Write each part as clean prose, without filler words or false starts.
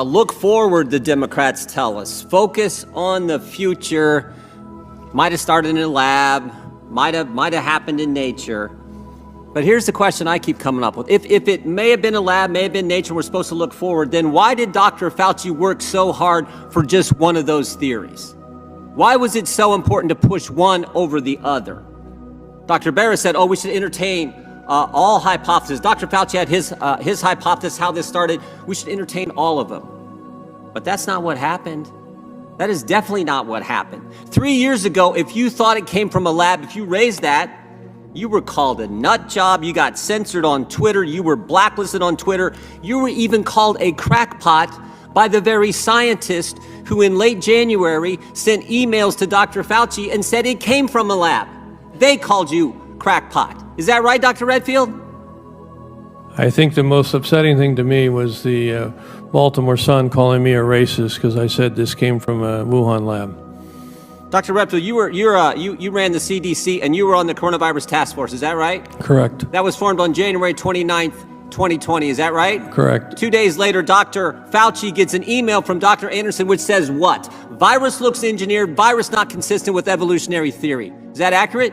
Look forward, the Democrats tell us. Focus on the future. Might have started in a lab, might have happened in nature. But here's the question I keep coming up with. If it may have been a lab, may have been nature, we're supposed to look forward, then why did Dr. Fauci work so hard for just one of those theories? Why was it so important to push one over the other? Dr. Barra said, we should entertain all hypotheses. Dr. Fauci had his hypothesis, how this started. We should entertain all of them. But that's not what happened. That is definitely not what happened. 3 years ago, if you thought it came from a lab, if you raised that, you were called a nut job. You got censored on Twitter. You were blacklisted on Twitter. You were even called a crackpot by the very scientist who in late January sent emails to Dr. Fauci and said it came from a lab. They called you crackpot. Is that right, Dr. Redfield? I think the most upsetting thing to me was the Baltimore Sun calling me a racist because I said this came from a Wuhan lab. Dr. Redfield, you ran the CDC and you were on the coronavirus task force. Is that right? Correct. That was formed on January 29th, 2020. Is that right? Correct. 2 days later, Dr. Fauci gets an email from Dr. Anderson which says what? Virus looks engineered, virus not consistent with evolutionary theory. Is that accurate?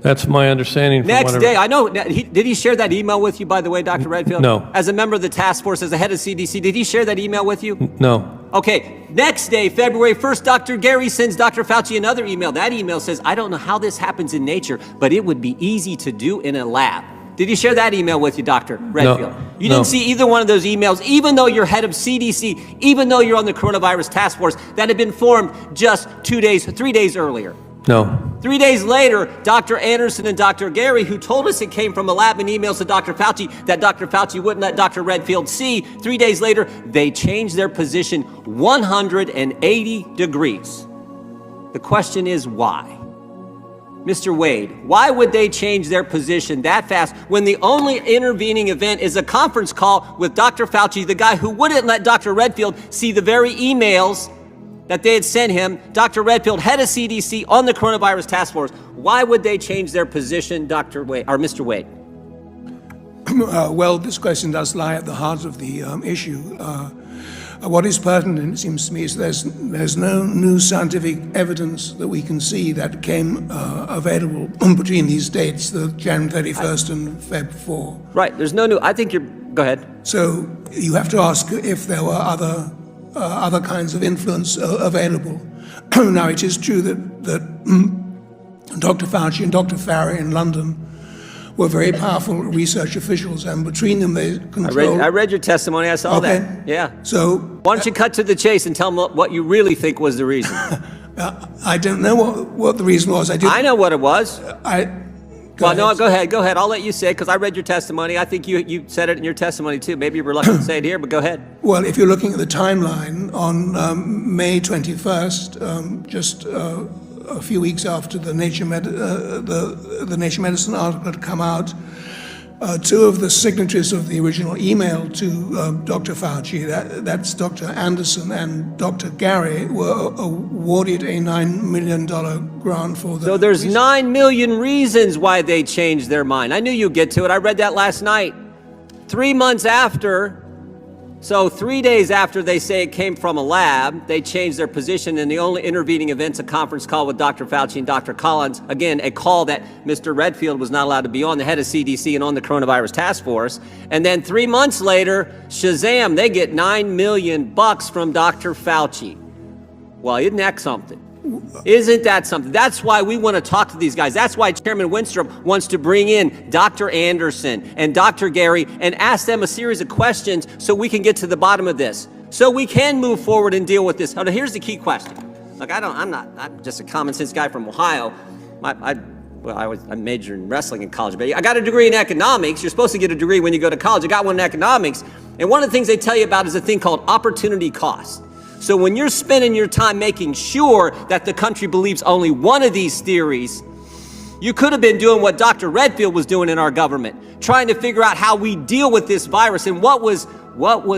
That's my understanding. Next day, I know. Did he share that email with you, by the way, Dr. Redfield? No. As a member of the task force, as the head of CDC, did he share that email with you? No. Okay, next day, February 1st, Dr. Gary sends Dr. Fauci another email. That email says, I don't know how this happens in nature, but it would be easy to do in a lab. Did he share that email with you, Dr. Redfield? No. You didn't see either one of those emails, even though you're head of CDC, even though you're on the coronavirus task force that had been formed just 3 days earlier. No. 3 days later, Dr. Anderson and Dr. Gary, who told us it came from a lab in emails to Dr. Fauci that Dr. Fauci wouldn't let Dr. Redfield see, 3 days later, they changed their position 180 degrees. The question is why? Mr. Wade, why would they change their position that fast when the only intervening event is a conference call with Dr. Fauci, the guy who wouldn't let Dr. Redfield see the very emails that they had sent him, Dr. Redfield, head of CDC on the coronavirus task force? Why would they change their position, Dr. Wade, or Mr. Wade? Well, this question does lie at the heart of the issue. What is pertinent, it seems to me, is there's no new scientific evidence that we can see that came available between these dates, the January 31st and Feb 4. Right, there's no new, I think you're, go ahead. So you have to ask if there were other kinds of influence available. Now, it is true that Dr. Fauci and Dr. Farry in London were very powerful research officials, and between them they controlled... I read your testimony, I saw that. Yeah. So... Why don't you cut to the chase and tell them what you really think was the reason? I don't know what the reason was. I know what it was. Go ahead. I'll let you say it, because I read your testimony. I think you said it in your testimony, too. Maybe you're reluctant to say it here, but go ahead. Well, if you're looking at the timeline, on May 21st, just a few weeks after the Nature Medicine article had come out, two of the signatories of the original email to Dr. Fauci, that's Dr. Anderson and Dr. Gary, were awarded a $9 million grant for the... So there's 9 million reasons why they changed their mind. I knew you'd get to it. I read that last night. 3 months after, so 3 days after they say it came from a lab, they changed their position, and the only intervening event's a conference call with Dr. Fauci and Dr. Collins. Again, a call that Mr. Redfield was not allowed to be on, the head of CDC and on the coronavirus task force. And then 3 months later, shazam, they get $9 million from Dr. Fauci. Well, isn't that something? Isn't that something? That's why we want to talk to these guys. That's why Chairman Winstrup wants to bring in Dr. Anderson and Dr. Gary and ask them a series of questions so we can get to the bottom of this, so we can move forward and deal with this. Now, here's the key question. Look, I'm just a common sense guy from Ohio. I majored in wrestling in college, but I got a degree in economics. You're supposed to get a degree when you go to college. I got one in economics. And one of the things they tell you about is a thing called opportunity cost. So when you're spending your time making sure that the country believes only one of these theories, you could have been doing what Dr. Redfield was doing in our government, trying to figure out how we deal with this virus. And what was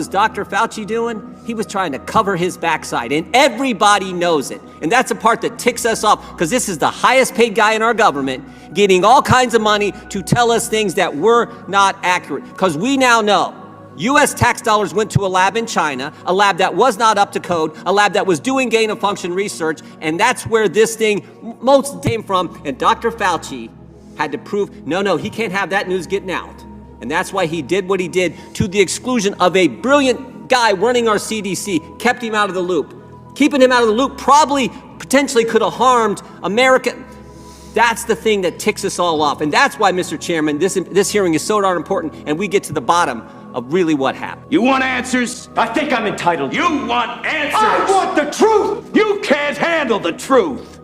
Dr. Fauci doing? He was trying to cover his backside, and everybody knows it. And that's the part that ticks us off, because this is the highest paid guy in our government getting all kinds of money to tell us things that were not accurate. Because we now know U.S. tax dollars went to a lab in China, a lab that was not up to code, a lab that was doing gain-of-function research, and that's where this thing most came from. And Dr. Fauci had to prove, no, he can't have that news getting out. And that's why he did what he did, to the exclusion of a brilliant guy running our CDC, kept him out of the loop. Keeping him out of the loop probably potentially could have harmed America. That's the thing that ticks us all off. And that's why, Mr. Chairman, this hearing is so darn important, and we get to the bottom of really what happened. You want answers? I think I'm entitled. You want answers? I want the truth! You can't handle the truth!